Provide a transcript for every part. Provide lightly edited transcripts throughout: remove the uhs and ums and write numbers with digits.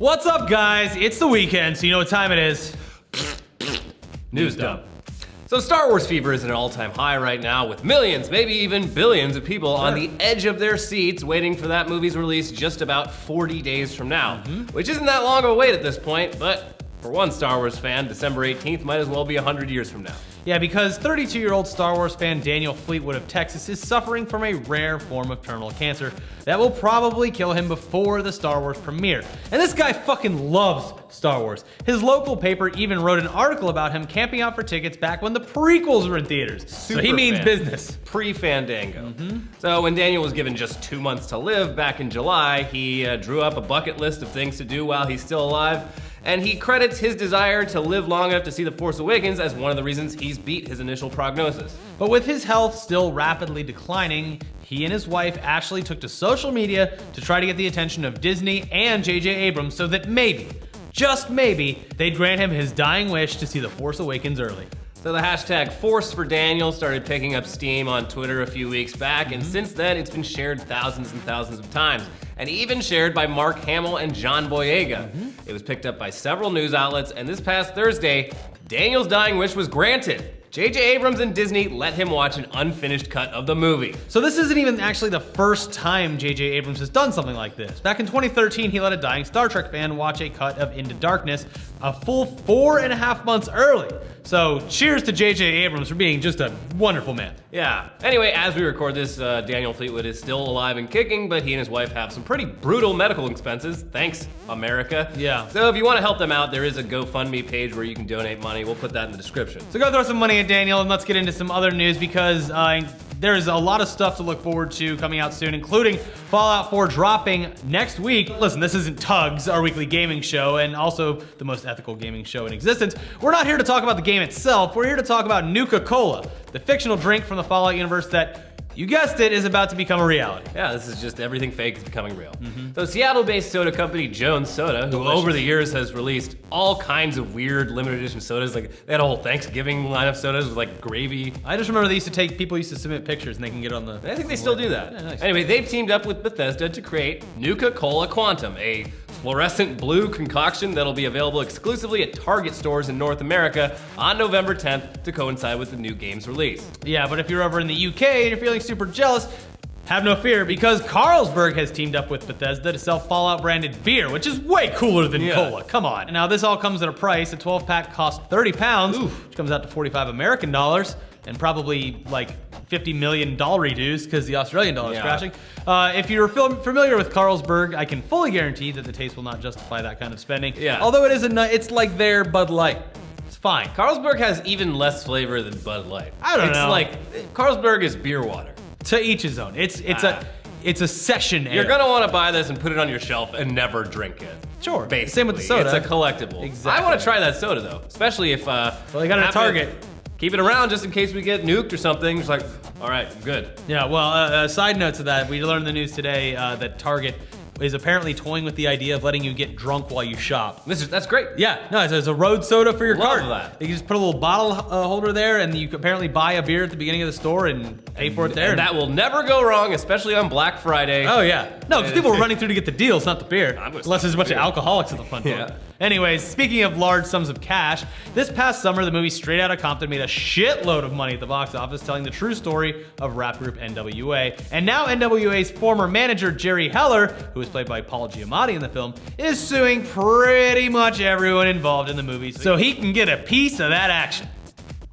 What's up, guys? It's the weekend, so you know what time it is. News dump. So Star Wars fever is at an all-time high right now, with millions, maybe even billions of people on the edge of their seats waiting for that movie's release just about 40 days from now. Which isn't that long of a wait at this point, but for one Star Wars fan, December 18th might as well be 100 years from now. Yeah, because 32-year-old Star Wars fan Daniel Fleetwood of Texas is suffering from a rare form of terminal cancer that will probably kill him before the Star Wars premiere. And this guy fucking loves Star Wars. His local paper even wrote an article about him camping out for tickets back when the prequels were in theaters. So he means business. Pre-Fandango. So when Daniel was given just 2 months to live back in July, he drew up a bucket list of things to do while he's still alive. And he credits his desire to live long enough to see The Force Awakens as one of the reasons he's beat his initial prognosis. But with his health still rapidly declining, he and his wife Ashley took to social media to try to get the attention of Disney and J.J. Abrams so that maybe, just maybe, they'd grant him his dying wish to see The Force Awakens early. So the hashtag Force for Daniel started picking up steam on Twitter a few weeks back, and since then it's been shared thousands and thousands of times, and even shared by Mark Hamill and John Boyega. It was picked up by several news outlets, and this past Thursday, Daniel's dying wish was granted. J.J. Abrams and Disney let him watch an unfinished cut of the movie. So this isn't even actually the first time J.J. Abrams has done something like this. Back in 2013, he let a dying Star Trek fan watch a cut of Into Darkness a full 4.5 months early. So cheers to J.J. Abrams for being just a wonderful man. Yeah. Anyway, as we record this, Daniel Fleetwood is still alive and kicking, but he and his wife have some pretty brutal medical expenses. Thanks, America. Yeah. So if you want to help them out, there is a GoFundMe page where you can donate money. We'll put that in the description. So go throw some money at Daniel, and let's get into some other news because there's a lot of stuff to look forward to coming out soon, including Fallout 4 dropping next week. Listen, this isn't Tugs, our weekly gaming show, and also the most ethical gaming show in existence. We're not here to talk about the game itself. We're here to talk about Nuka-Cola, the fictional drink from the Fallout universe that, you guessed it, is about to become a reality. Yeah, this is just everything fake is becoming real. So Seattle-based soda company Jones Soda, who over the years has released all kinds of weird limited edition sodas, like they had a whole Thanksgiving line of sodas with like gravy. I just remember people used to submit pictures and they can get it on the... I think they still do that. Yeah, nice. Anyway, they've teamed up with Bethesda to create Nuka-Cola Quantum, a fluorescent blue concoction that'll be available exclusively at Target stores in North America on November 10th to coincide with the new game's release. Yeah, but if you're over in the UK and you're feeling super jealous, have no fear, because Carlsberg has teamed up with Bethesda to sell Fallout branded beer, which is way cooler than cola. Come on. Now this all comes at a price. A 12-pack costs £30, which comes out to 45 American dollars, and probably like 50 million dollar dues because the Australian dollar is crashing. If you're familiar with Carlsberg, I can fully guarantee that the taste will not justify that kind of spending. Yeah. Although it's like their Bud Light. It's fine. Carlsberg has even less flavor than Bud Light. I don't know. It's like, Carlsberg is beer water. To each his own. It's a session ale. You're gonna want to buy this and put it on your shelf and never drink it. Sure. Basically. Same with the soda. It's a collectible. Exactly. I want to try that soda though, especially if well, they got it at Target. Keep it around just in case we get nuked or something. It's like, all right, I'm good. Yeah, well, side note to that, we learned in the news today that Target is apparently toying with the idea of letting you get drunk while you shop. That's great. Yeah, no, it's a road soda for your cart. That. You can just put a little bottle holder there, and you can apparently buy a beer at the beginning of the store and pay for it there. And that will never go wrong, especially on Black Friday. Oh yeah, no, because people were running through to get the deals, not the beer. Unless there's a bunch of alcoholics at the front door. Yeah. Anyways, speaking of large sums of cash, this past summer the movie Straight Outta Compton made a shitload of money at the box office, telling the true story of rap group NWA. And now NWA's former manager Jerry Heller, who was played by Paul Giamatti in the film, is suing pretty much everyone involved in the movie so he can get a piece of that action.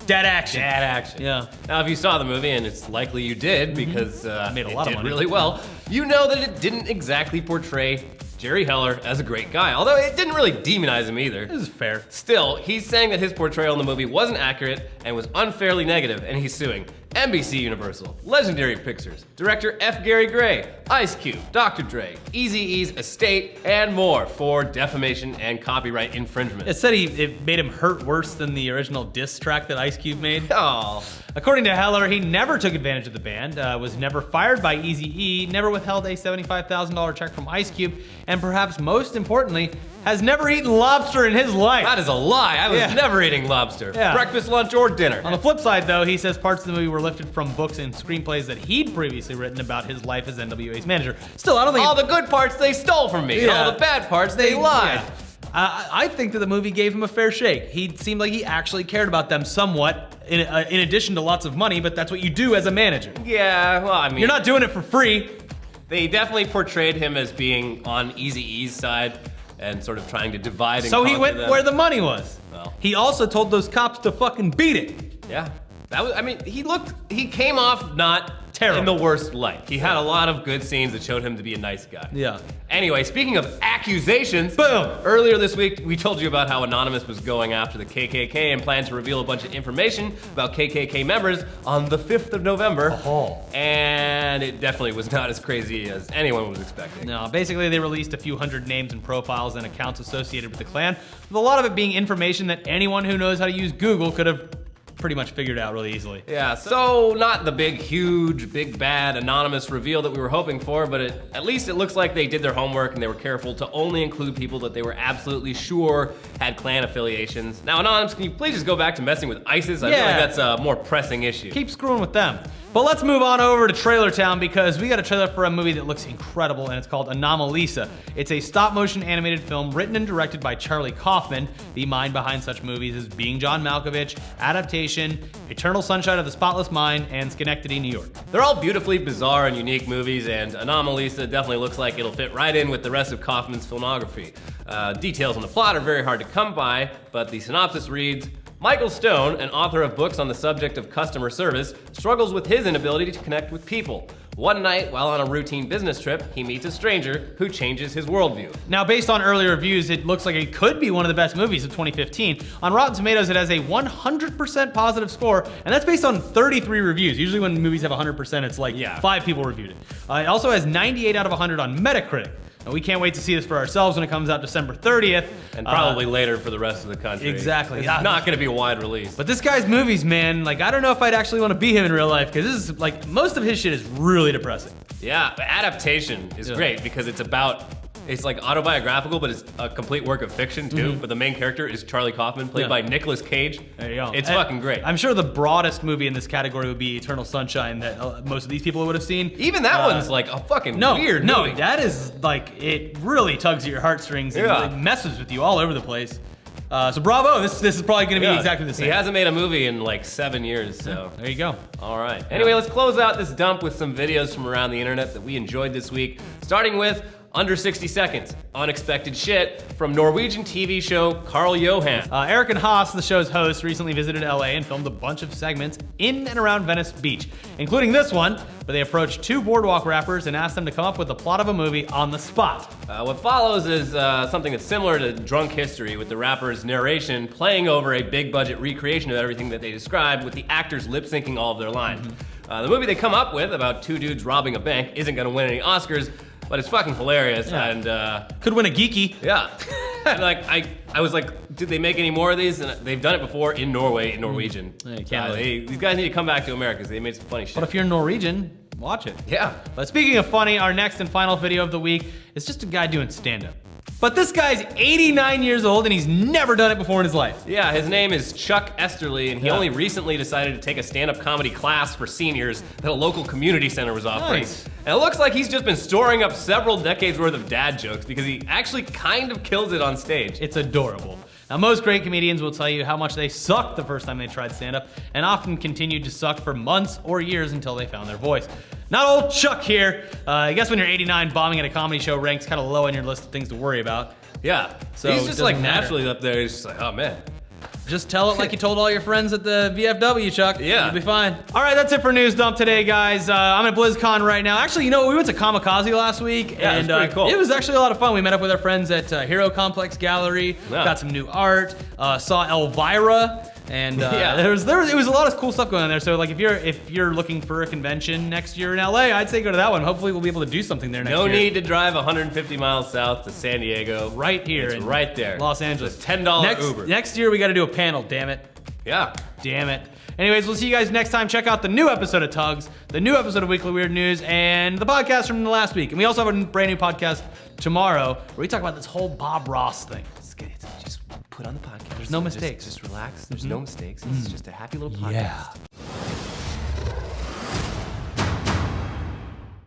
That action. Yeah. Now, if you saw the movie, and it's likely you did because Made a lot of money. really well, you know that it didn't exactly portray Jerry Heller as a great guy, although it didn't really demonize him either. This is fair. Still, he's saying that his portrayal in the movie wasn't accurate and was unfairly negative, and he's suing NBC Universal, Legendary Pictures, director F. Gary Gray, Ice Cube, Dr. Dre, Eazy-E's estate, and more for defamation and copyright infringement. It said it made him hurt worse than the original diss track that Ice Cube made. Oh. According to Heller, he never took advantage of the band, was never fired by Eazy-E, never withheld a $75,000 check from Ice Cube, and perhaps most importantly, has never eaten lobster in his life. That is a lie. I was never eating lobster. Yeah. Breakfast, lunch, or dinner. On the flip side, though, he says parts of the movie were were lifted from books and screenplays that he'd previously written about his life as NWA's manager. Still, I don't think all the good parts they stole from me. Yeah. All the bad parts they lied. Yeah. I think that the movie gave him a fair shake. He seemed like he actually cared about them somewhat, in addition to lots of money, but that's what you do as a manager. Yeah, well, I mean, You're not doing it for free. They definitely portrayed him as being on Eazy-E's side and sort of trying to divide and So he conquer went them. where the money was. Well. He also told those cops to fucking beat it. Yeah. That was, I mean, he came off not Terrible. in the worst light. He had a lot of good scenes that showed him to be a nice guy. Yeah. Anyway, speaking of accusations, Boom. Earlier this week, we told you about how Anonymous was going after the KKK and planned to reveal a bunch of information about KKK members on the 5th of November. Oh. And it definitely was not as crazy as anyone was expecting. No, basically they released a few hundred names and profiles and accounts associated with the Klan, with a lot of it being information that anyone who knows how to use Google could have pretty much figured out really easily. Yeah, so not the big, huge, big, bad, anonymous reveal that we were hoping for, but at least it looks like they did their homework and they were careful to only include people that they were absolutely sure had Klan affiliations. Now, Anonymous, can you please just go back to messing with ISIS? I feel like that's a more pressing issue. Keep screwing with them. But let's move on over to Trailer Town because we got a trailer for a movie that looks incredible and it's called Anomalisa. It's a stop-motion animated film written and directed by Charlie Kaufman, the mind behind such movies as Being John Malkovich, Adaptation, Eternal Sunshine of the Spotless Mind, and Schenectady, New York. They're all beautifully bizarre and unique movies, and Anomalisa definitely looks like it'll fit right in with the rest of Kaufman's filmography. Details on the plot are very hard to come by, but the synopsis reads, Michael Stone, an author of books on the subject of customer service, struggles with his inability to connect with people. One night, while on a routine business trip, he meets a stranger who changes his worldview. Now, based on earlier reviews, it looks like it could be one of the best movies of 2015. On Rotten Tomatoes, it has a 100% positive score, and that's based on 33 reviews. Usually when movies have 100%, it's like 5 people reviewed it. It also has 98 out of 100 on Metacritic. We can't wait to see this for ourselves when it comes out December 30th. And probably later for the rest of the country. Exactly. It's not gonna be a wide release. But this guy's movies, man, like I don't know if I'd actually want to be him in real life, because this is like, most of his shit is really depressing. Yeah, but Adaptation is great because it's like autobiographical, but it's a complete work of fiction too. But the main character is Charlie Kaufman, played by Nicolas Cage. There you go. It's fucking great. I'm sure the broadest movie in this category would be Eternal Sunshine that most of these people would have seen. Even that one's like a fucking weird movie. No, that is like, it really tugs at your heartstrings and it messes with you all over the place. So bravo, this is probably gonna be exactly the same. He hasn't made a movie in like 7 years, so. There you go. All right. Anyway, let's close out this dump with some videos from around the internet that we enjoyed this week, starting with Under 60 Seconds, Unexpected Shit, from Norwegian TV show Carl Johan. Eric and Haas, the show's host, recently visited LA and filmed a bunch of segments in and around Venice Beach, including this one, where they approached 2 boardwalk rappers and asked them to come up with the plot of a movie on the spot. What follows is something that's similar to Drunk History, with the rapper's narration playing over a big budget recreation of everything that they described, with the actors lip syncing all of their lines. The movie they come up with, about 2 dudes robbing a bank, isn't gonna win any Oscars, but it's fucking hilarious and could win a geeky. Yeah. And like I was like, did they make any more of these? And they've done it before in Norway, in Norwegian. These guys need to come back to America because they made some funny shit. But if you're Norwegian, watch it. Yeah. But speaking of funny, our next and final video of the week is just a guy doing stand-up. But this guy's 89 years old and he's never done it before in his life. Yeah, his name is Chuck Esterly, and he only recently decided to take a stand-up comedy class for seniors that a local community center was offering. Nice. And it looks like he's just been storing up several decades worth of dad jokes because he actually kind of kills it on stage. It's adorable. Now, most great comedians will tell you how much they sucked the first time they tried stand-up, and often continued to suck for months or years until they found their voice. Not old Chuck here. I guess when you're 89, bombing at a comedy show ranks kind of low on your list of things to worry about. Yeah, So he's it just like doesn't matter. naturally up there, he's just like, oh man. Just tell it like you told all your friends at the VFW, Chuck. Yeah. You'll be fine. All right, that's it for News Dump today, guys. I'm at BlizzCon right now. Actually, you know, we went to Kamikaze last week. Yeah, and it was pretty cool. It was actually a lot of fun. We met up with our friends at Hero Complex Gallery, got some new art, saw Elvira, and it was a lot of cool stuff going on there. So like if you're looking for a convention next year in LA, I'd say go to that one. Hopefully we'll be able to do something there next year. No need to drive 150 miles south to San Diego. Right here. It's right there. Los Angeles. It's $10 Uber. Next year we got to do a panel, damn it. Yeah. Damn it. Anyways, we'll see you guys next time. Check out the new episode of Tugs, the new episode of Weekly Weird News, and the podcast from the last week. And we also have a brand new podcast tomorrow where we talk about this whole Bob Ross thing. Just put on the podcast. There's no mistakes. Just relax. There's no mistakes. It's just a happy little podcast. Yeah.